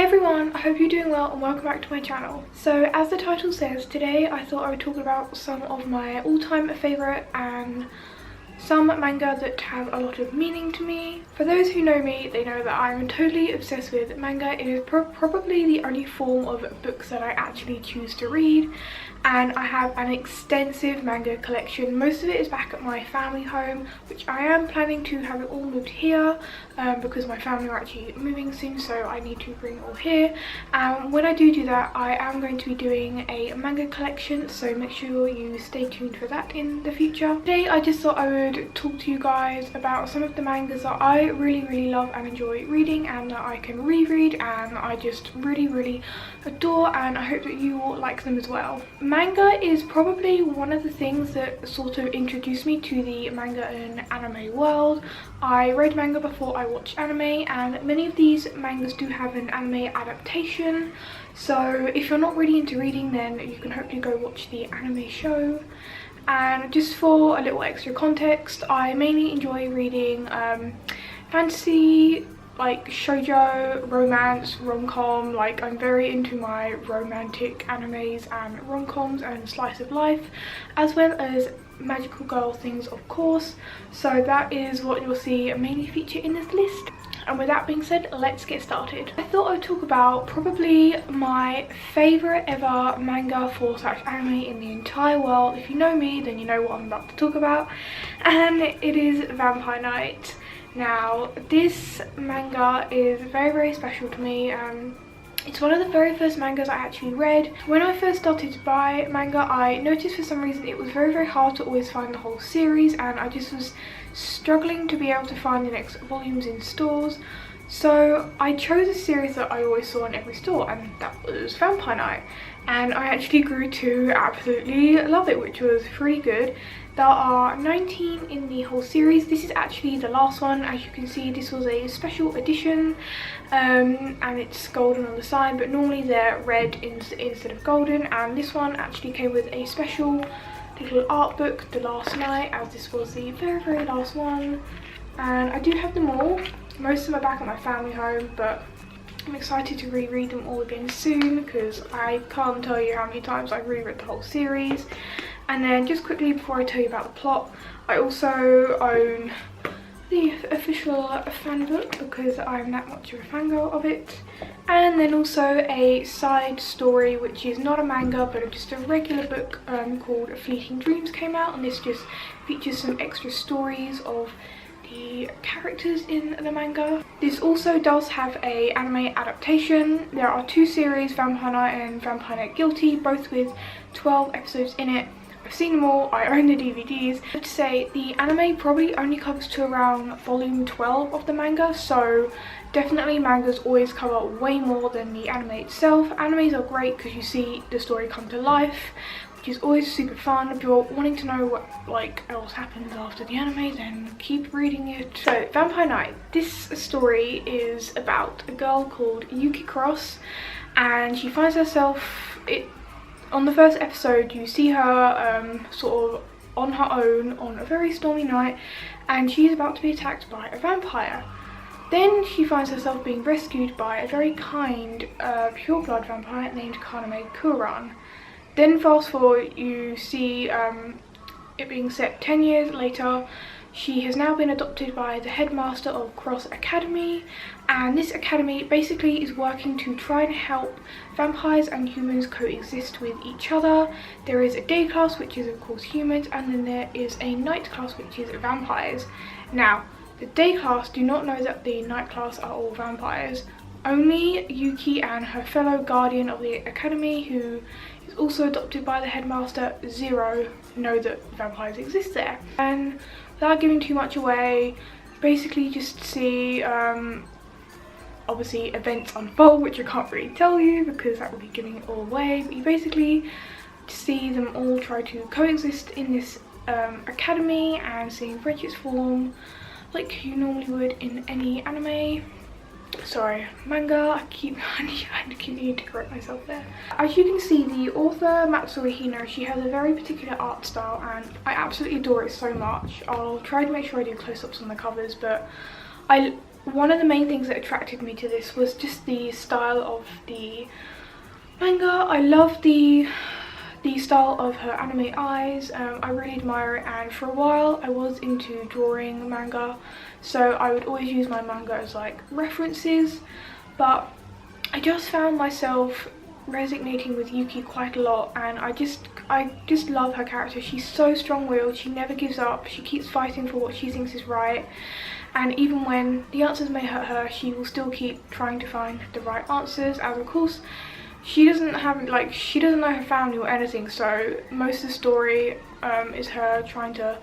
everyone, I hope you're doing well and welcome back to my channel. So as the title says, today I thought I would talk about some of my all-time favourite and some manga that have a lot of meaning to me. For those who know me, they know that I'm totally obsessed with manga. It is probably the only form of books that I actually choose to read, and I have an extensive manga collection. Most of it is back at my family home, which I am planning to have it all moved here because my family are actually moving soon, so I need to bring it all here. When I do that, I am going to be doing a manga collection, so make sure you stay tuned for that in the future. Today I just thought I would talk to you guys about some of the mangas that I really love and enjoy reading, and that I can reread and I just really adore, and I hope that you will like them as well. Manga is probably one of the things that sort of introduced me to the manga and anime world. I read manga before I watched anime, and many of these mangas do have an anime adaptation, so if you're not really into reading, then you can hopefully go watch the anime show. And just for a little extra context, I mainly enjoy reading fantasy, like shoujo, romance, rom-com. Like, I'm very into my romantic animes and rom-coms and slice of life, as well as magical girl things, of course. So that is what you'll see mainly feature in this list. And with that being said, let's get started. I thought I'd talk about probably my favourite ever manga / anime in the entire world. If you know me, then you know what I'm about to talk about, and it is Vampire Knight. Now, this manga is very special to me. It's one of the very first mangas I actually read. When I first started to buy manga, I noticed for some reason it was very hard to always find the whole series, and I just was struggling to be able to find the next volumes in stores. So I chose a series that I always saw in every store, and that was Vampire Knight. And I actually grew to absolutely love it, which was pretty good. There are 19 in the whole series. This is actually the last one. As you can see, this was a special edition, and it's golden on the side, but normally they're red instead of golden. And this one actually came with a special little art book, The Last Night, as this was the very last one. And I do have them all. Most of them are back at my family home, but I'm excited to reread them all again soon, because I can't tell you how many times I've reread the whole series. And then just quickly before I tell you about the plot, I also own the official fan book because I'm that much of a fangirl of it. And then also a side story, which is not a manga but just a regular book called Fleeting Dreams came out, and this just features some extra stories of the characters in the manga. This also does have a anime adaptation. There are two series, Vampire Knight and Vampire Knight Guilty, both with 12 episodes in it. I've seen them all, I own the DVDs. I have to say, the anime probably only covers to around volume 12 of the manga, so definitely mangas always cover way more than the anime itself. Animes are great because you see the story come to life, which is always super fun. If you're wanting to know what else happens after the anime, then keep reading it. So Vampire Knight, this story is about a girl called Yuki Cross, and she finds herself on the first episode. You see her sort of on her own on a very stormy night, and she's about to be attacked by a vampire. Then she finds herself being rescued by a very kind pure-blood vampire named Kaname Kuran. Then fast forward, you see it being set 10 years later. She has now been adopted by the headmaster of Cross Academy, and this academy basically is working to try and help vampires and humans coexist with each other. There is a day class, which is of course humans, and then there is a night class, which is vampires. Now, the day class do not know that the night class are all vampires. Only Yuki and her fellow guardian of the academy, who is also adopted by the headmaster, Zero, know that vampires exist there. And without giving too much away, basically just see obviously events unfold, which I can't really tell you because that would be giving it all away, but you basically see them all try to coexist in this academy and seeing friendships form like you normally would in any anime. Sorry, manga. I keep needing to correct myself there. As you can see, the author Matsuri Hino, she has a very particular art style, and I absolutely adore it so much. I'll try to make sure I do close-ups on the covers, but I one of the main things that attracted me to this was just the style of the manga. I love the style of her anime eyes. I really admire it, and for a while I was into drawing manga, so I would always use my manga as like references, but I just found myself resonating with Yuki quite a lot, and I just love her character. She's so strong-willed, she never gives up, she keeps fighting for what she thinks is right, and even when the answers may hurt her, she will still keep trying to find the right answers, as of course she doesn't know her family or anything, so most of the story is her trying to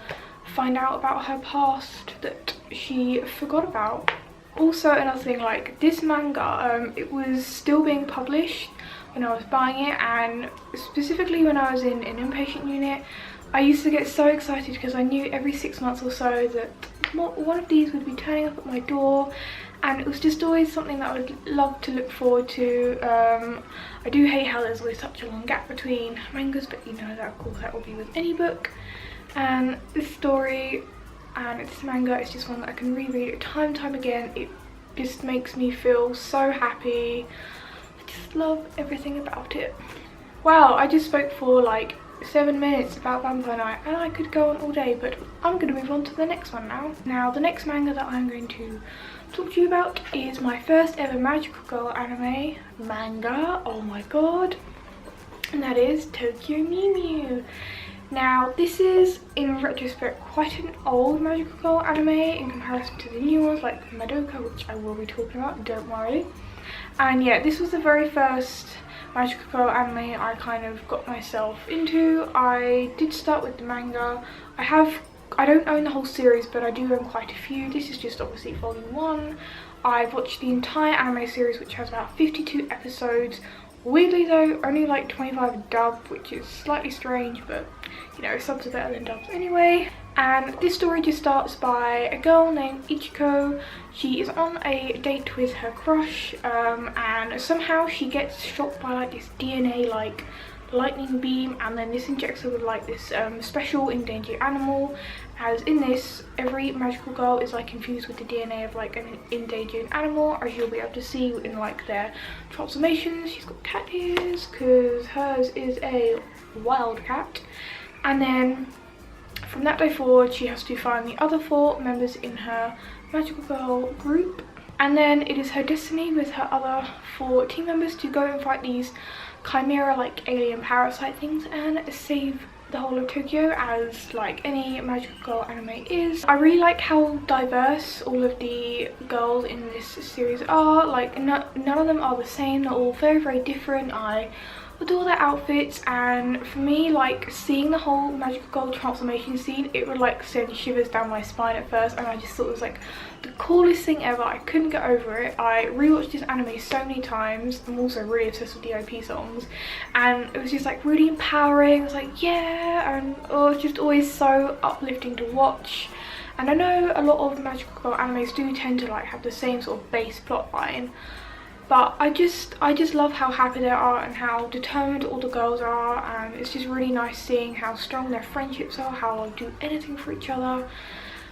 find out about her past that she forgot about. Also, another thing, like this manga, it was still being published when I was buying it, and specifically when I was in an inpatient unit, I used to get so excited because I knew every 6 months or so that one of these would be turning up at my door, and it was just always something that I would love to look forward to. I do hate how there's always such a long gap between mangas, but you know that of course that will be with any book, and this story and this manga is just one that I can reread time and time again. It just makes me feel so happy. I just love everything about it. Wow, I just spoke for like 7 minutes about Vampire Night, and I could go on all day, but I'm going to move on to the next one now. Now, the next manga that I'm going to talk to you about is my first ever magical girl anime manga. Oh my god. And that is Tokyo Mew Mew. Now, this is, in retrospect, quite an old magical girl anime in comparison to the new ones like Madoka, which I will be talking about, don't worry. And yeah, this was the very first magical girl anime I kind of got myself into. I did start with the manga. I don't own the whole series, but I do own quite a few. This is just obviously volume 1. I've watched the entire anime series, which has about 52 episodes. Weirdly though, only like 25 dubbed, which is slightly strange, but you know, subs are better than dubs anyway. And this story just starts by a girl named Ichiko. She is on a date with her crush, and somehow she gets shot by like this DNA like lightning beam, and then this injects her with like this special endangered animal, as in this every magical girl is like infused with the DNA of like an endangered animal, as you'll be able to see in like their transformations. She's got cat ears because hers is a wild cat, and then from that day forward she has to find the other 4 members in her magical girl group, and then it is her destiny with her other 4 team members to go and fight these chimera like alien parasite things and save the whole of Tokyo, as like any magical girl anime is. I really like how diverse all of the girls in this series are. Like none of them are the same, they're all very, very different. I adore their outfits, and for me, like seeing the whole magical girl transformation scene, it would like send shivers down my spine at first, and I just thought it was like the coolest thing ever. I couldn't get over it. I rewatched this anime so many times. I'm also really obsessed with the OP songs, and it was just like really empowering. I was like, yeah, and oh, it's just always so uplifting to watch. And I know a lot of magical girl animes do tend to like have the same sort of base plot line, but I just love how happy they are and how determined all the girls are, and it's just really nice seeing how strong their friendships are, how they'll do anything for each other.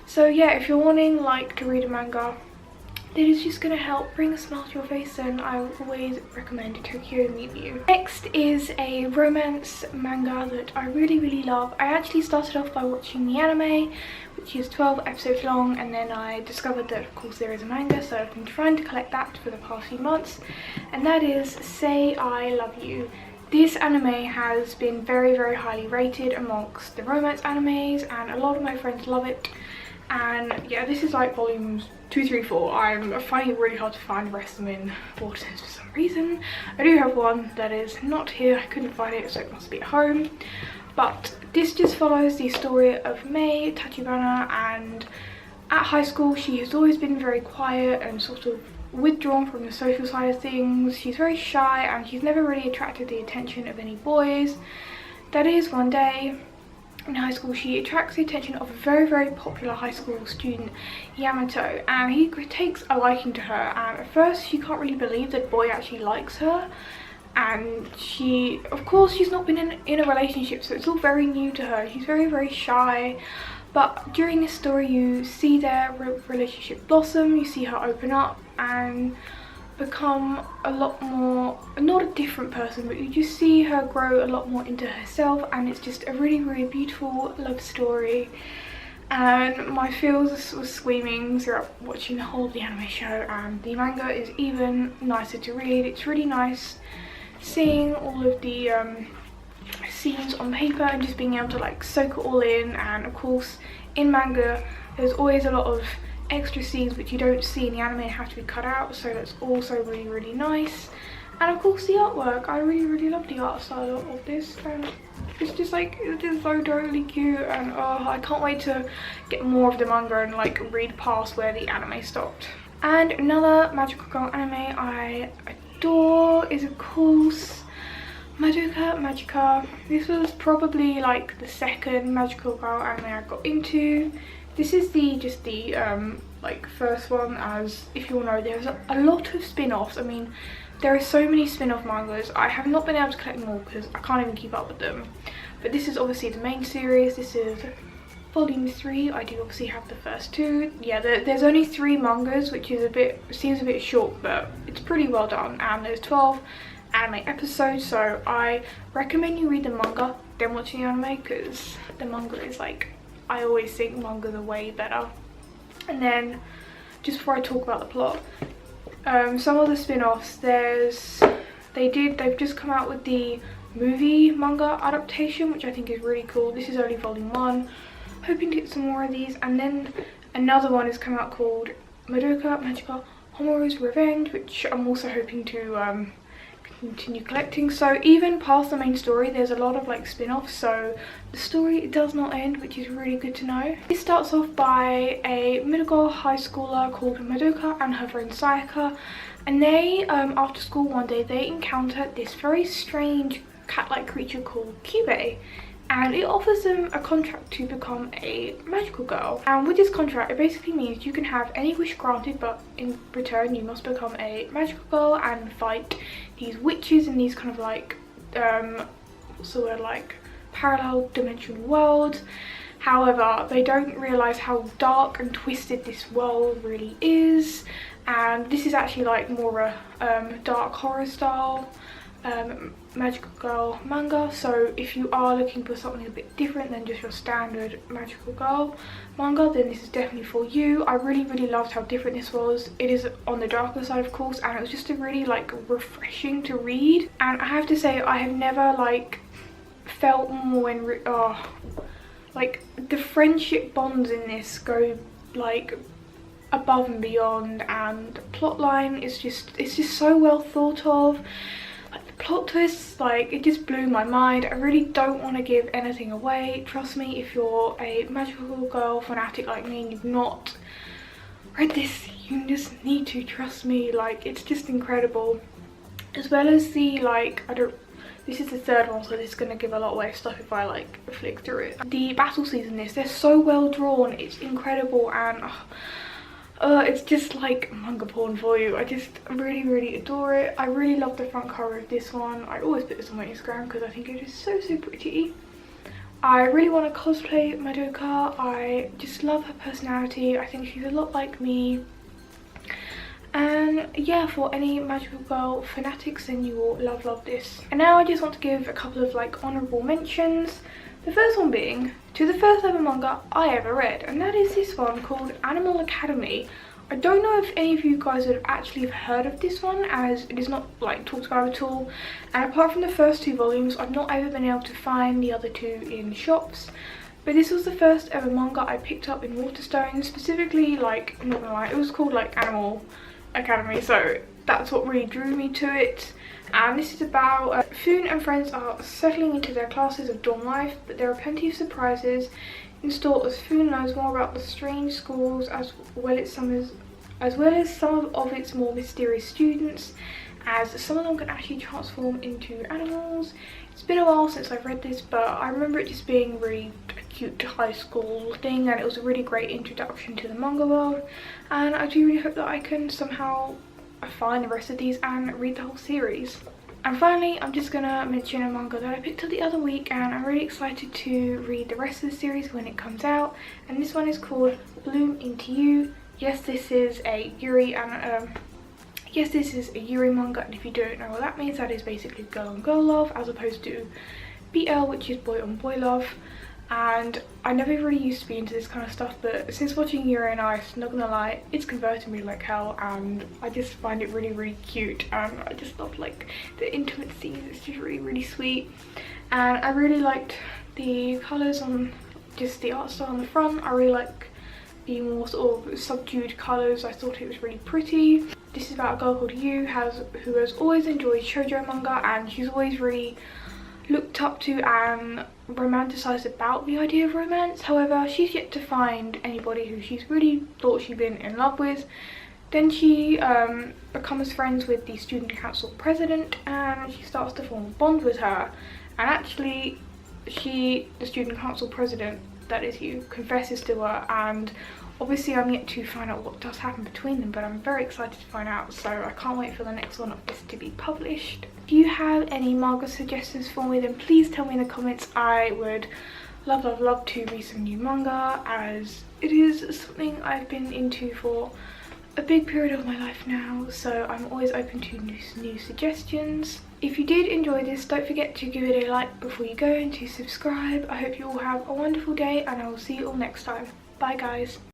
So yeah, if you're wanting like to read a manga that is just gonna help bring a smile to your face, then I would always recommend Tokyo Mew Mew. Next is a romance manga that I really, really love. I actually started off by watching the anime, which is 12 episodes long, and then I discovered that of course there is a manga, so I've been trying to collect that for the past few months, and that is Say I Love You. This anime has been very, very highly rated amongst the romance animes, and a lot of my friends love it. And yeah, this is like volumes 2, 3, 4. I'm finding it really hard to find the rest of them in Waterstones for some reason. I do have one that is not here, I couldn't find it, so it must be at home. But this just follows the story of Mei Tachibana, and at high school she has always been very quiet and sort of withdrawn from the social side of things. She's very shy and she's never really attracted the attention of any boys. That is, one day in high school she attracts the attention of a very, very popular high school student, Yamato, and he takes a liking to her, and at first she can't really believe that boy actually likes her, and of course she's not been in a relationship, so it's all very new to her. She's very, very shy, But during this story you see their relationship blossom, you see her open up and become a lot more, not a different person, but you just see her grow a lot more into herself, and it's just a really beautiful love story. And my feels was screaming throughout watching the whole of the anime show, and the manga is even nicer to read. It's really nice seeing all of the scenes on paper and just being able to like soak it all in. And of course in manga there's always a lot of extra scenes which you don't see in the anime and have to be cut out, so that's also really nice. And of course the artwork, I really love the art style of this, and it's just like, it is so totally cute. And oh, I can't wait to get more of the manga and like read past where the anime stopped. And another magical girl anime I adore is of course Madoka Magica. This was probably like the second magical girl anime I got into. This is just the like first one, as if you all know there's a lot of spin-offs. I mean, there are so many spin-off mangas. I have not been able to collect them all because I can't even keep up with them. But this is obviously the main series. This is volume 3. I do obviously have the first 2. Yeah, there's only 3 mangas, which is seems a bit short, but it's pretty well done. And there's 12 anime episodes, so I recommend you read the manga then watch the anime, because the manga is like, I always think mangas are way better. And then just before I talk about the plot, some of the spin-offs, they've just come out with the movie manga adaptation, which I think is really cool. This is only volume 1, hoping to get some more of these. And then another one has come out called Madoka Magica Homaru's Revenge, which I'm also hoping to continue collecting. So even past the main story there's a lot of like spin-offs, so the story does not end, which is really good to know. It starts off by a middle high schooler called Madoka and her friend Sayaka, and they after school one day they encounter this very strange cat-like creature called Cube, and it offers them a contract to become a magical girl. And with this contract, it basically means you can have any wish granted, but in return you must become a magical girl and fight these witches in these kind of like what's the word, like parallel dimensional worlds. However, they don't realise how dark and twisted this world really is, and this is actually like more a dark horror style magical girl manga. So if you are looking for something a bit different than just your standard magical girl manga, then this is definitely for you. I really loved how different this was. It is on the darker side of course, and it was just a really like refreshing to read. And I have to say, I have never like felt more like the friendship bonds in this go like above and beyond, and the plot line is it's just so well thought of. Like the plot twists, like it just blew my mind. I really don't want to give anything away. Trust me, if you're a magical girl fanatic like me and you've not read this, you just need to, trust me. Like it's just incredible. As well as the like, this is the third one, so this is going to give a lot away stuff if I like flick through it. The battle scenes in this, they're so well drawn, it's incredible. And it's just like manga porn for you. I just really adore it. I really love the front cover of this one. I always put this on my Instagram because I think it is so pretty. I really want to cosplay Madoka. I just love her personality. I think she's a lot like me. And yeah, for any magical girl fanatics, then you will love this. And now I just want to give a couple of like honourable mentions. The first one being to the first ever manga I ever read, and that is this one called Animal Academy. I don't know if any of you guys would have actually heard of this one, as it is not like talked about at all. And apart from the first 2 volumes, I've not ever been able to find the other 2 in shops. But this was the first ever manga I picked up in Waterstone, specifically like, I'm not gonna lie, it was called like Animal Academy, so that's what really drew me to it. And this is about Foon and friends are settling into their classes of dorm life, but there are plenty of surprises in store as Foon learns more about the strange schools as well as some of its more mysterious students, as some of them can actually transform into animals. It's been a while since I've read this, but I remember it just being really a cute high school thing, and it was a really great introduction to the manga world. And I do really hope that I can somehow find the rest of these and read the whole series. And finally, I'm just gonna mention a manga that I picked up the other week, and I'm really excited to read the rest of the series when it comes out. And this one is called Bloom Into You. Yes, this is a Yuri and yes, this is a Yuri manga, and if you don't know what that means, that is basically girl on girl love as opposed to BL, which is boy on boy love. And I never really used to be into this kind of stuff, but since watching Yuri on Ice, not gonna lie, it's converted me like hell, and I just find it really, really cute, and I just love like the intimate scenes. It's just really, really sweet, and I really liked the colours on just the art style on the front. I really like the more sort of subdued colours. I thought it was really pretty. This is about a girl called Yu who has always enjoyed shoujo manga, and she's always really looked up to and romanticised about the idea of romance. However, she's yet to find anybody who she's really thought she'd been in love with. Then she becomes friends with the student council president, and she starts to form a bond with her. And actually, the student council president, that is you, confesses to her, and obviously I'm yet to find out what does happen between them, but I'm very excited to find out, so I can't wait for the next one of this to be published. If you have any manga suggestions for me, then please tell me in the comments. I would love, love, love to read some new manga, as it is something I've been into for a big period of my life now, so I'm always open to new suggestions. If you did enjoy this, don't forget to give it a like before you go and to subscribe. I hope you all have a wonderful day, and I will see you all next time. Bye guys.